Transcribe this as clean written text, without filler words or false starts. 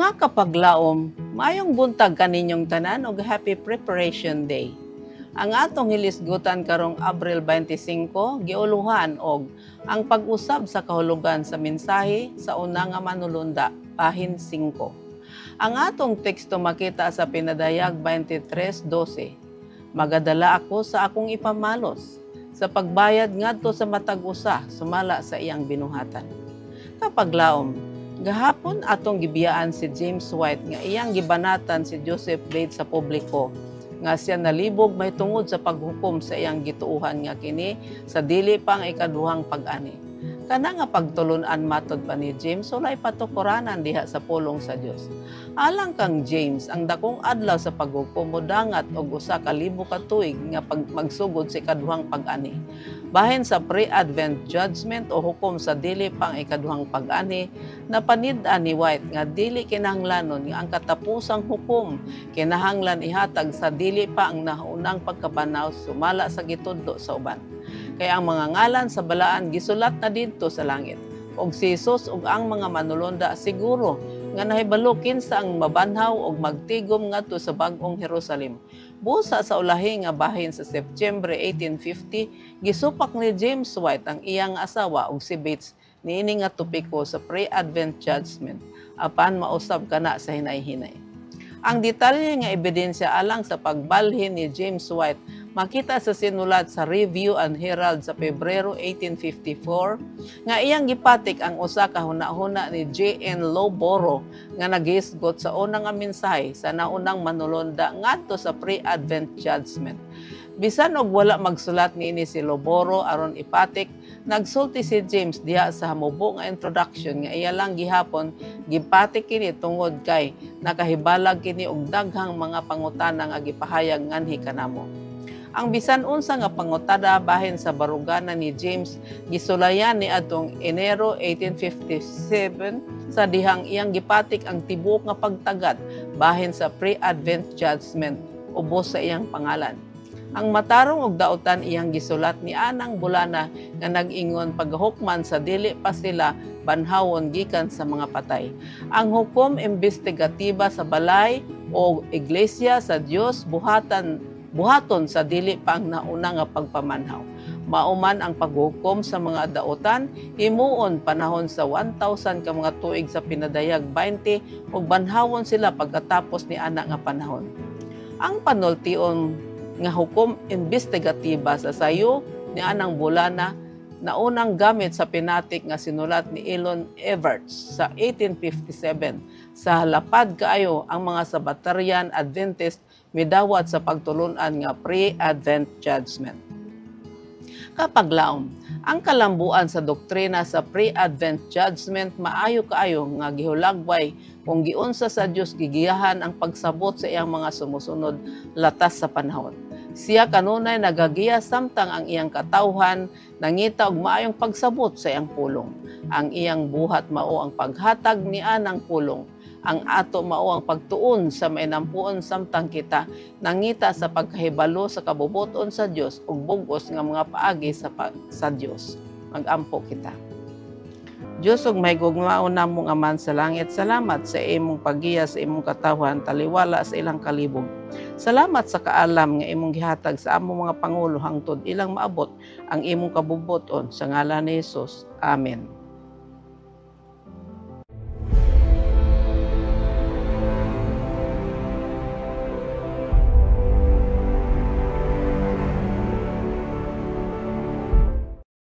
Mga kapaglaom, maayong buntag kaninyong tanan og Happy Preparation Day. Ang atong hilisgutan karong Abril 25 giuluhan og ang pag-usab sa kahulugan sa mensahe sa una nga manulunda, bahin 5. Ang atong teksto makita sa Pinadayag 23:12. Magadala ako sa akong ipamalos sa pagbayad ngadto sa matag usa sumala sa iyang binuhatan. Kapaglaom, gahapon atong gibiyaan si James White nga iyang gibanatan si Joseph Bates sa publiko nga siya nalibog may tungod sa paghukom sa iyang gituuhan nga kini sa dili pang ikaduhang pag-ani. Kana nga pagtulunan matod pa ni James walay patukuranan diha sa pulong sa Dios. Alang kang James, ang dakong adlaw sa paghukom modangat og usa ka libo ka tuig nga magsugod sa ikaduhang pag-ani. Bahin sa pre-advent judgment o hukom sa dili pang ikaduhang pag-ani, napanid-an ni White nga dili kinahanglanon nga ang katapusang hukom kinahanglan ihatag sa dili pa ang naunang pagkabanaw sumala sa gitudlo sa uban. Kaya ang mga ngalan sa balaan gisulat na didto sa langit. Og si Jesus ug ang mga manulonda siguro nga nahibalo kinsa ang mabanhaw og magtigom ngadto sa bag-ong Jerusalem. Busa sa ulahi nga bahin sa September 1850, gisupak ni James White ang iyang asawa og si Bates niini nga topiko sa pre-advent judgment apan mausab kana sa hinay-hinay. Ang detalye nga ebidensya alang sa pagbalhin ni James White makita sa sinulat sa Review and Herald sa Pebrero 1854 nga iyang gipatik ang usa ka hunahuna ni J.N. Lowborough nga naghisgot sa unang nga mensahe sa naunang manulonda ngadto sa pre-advent judgment. Bisan og wala magsulat niini si Lowborough aron ipatik, nagsulti si James diha sa hamubo nga introduction nga iya lang gihapon gipatik kini tungod kay nakahibalag kini og daghang mga pangutana nga gipahayag nganhi kanamo. Ang bisan unsa nga pangutada bahin sa baruganan ni James gisulayan ni adtong Enero 1857 sa dihang iyang gipatik ang tibuok nga pagtagad bahin sa pre-advent judgment ubos sa iyang pangalan. Ang matarong og daotan iyang gisulat ni anang bulana nga nag-ingon paghukman sa dili pa sila banhawon gikan sa mga patay. Ang hukom imbestigatiba sa balay o iglesia sa Dios buhaton sa dili pang nauna nga pagpamanhaw. Mauman ang paghukom sa mga daotan, himuon panahon sa 1,000 ka mga tuig sa Pinadayag 20 ug banhawon sila pagkatapos ni ana nga panahon. Ang panultion nga hukom imbestigatiba sa sayo ni anang bulana na unang gamit sa pinatik nga sinulat ni Elon Everts sa 1857. Sa lapad kaayo ang mga Sabbatarian Adventist midawat sa pagtulunan nga pre-advent judgment. Kapaglaom, ang kalambuan sa doktrina sa pre-advent judgment maayo kaayo nga gihulagway kung giunsa sa Dios gigiyahan ang pagsabot sa iyang mga sumusunod latas sa panahon. Siya kanunay nagagiya samtang ang iyang katawhan nangita og maayong pagsabot sa iyang pulong. Ang iyang buhat mao ang paghatag ni anang pulong. Ang ato mao ang pagtuon sa mainampuon samtang kita nangita sa pagkahibalo sa kabubuton sa Dios ug bug-os nga mga paagi sa Dios. Magampo kita. Diyos ug may gugmao namong Aman sa langit, salamat sa imong paggiya sa imong katawhan taliwala sa ilang kalibog. Salamat sa kaalam nga imong gihatag sa among mga pangulo hangtod ilang maabot ang imong kabubuton sa ngalan ni Jesus. Amen.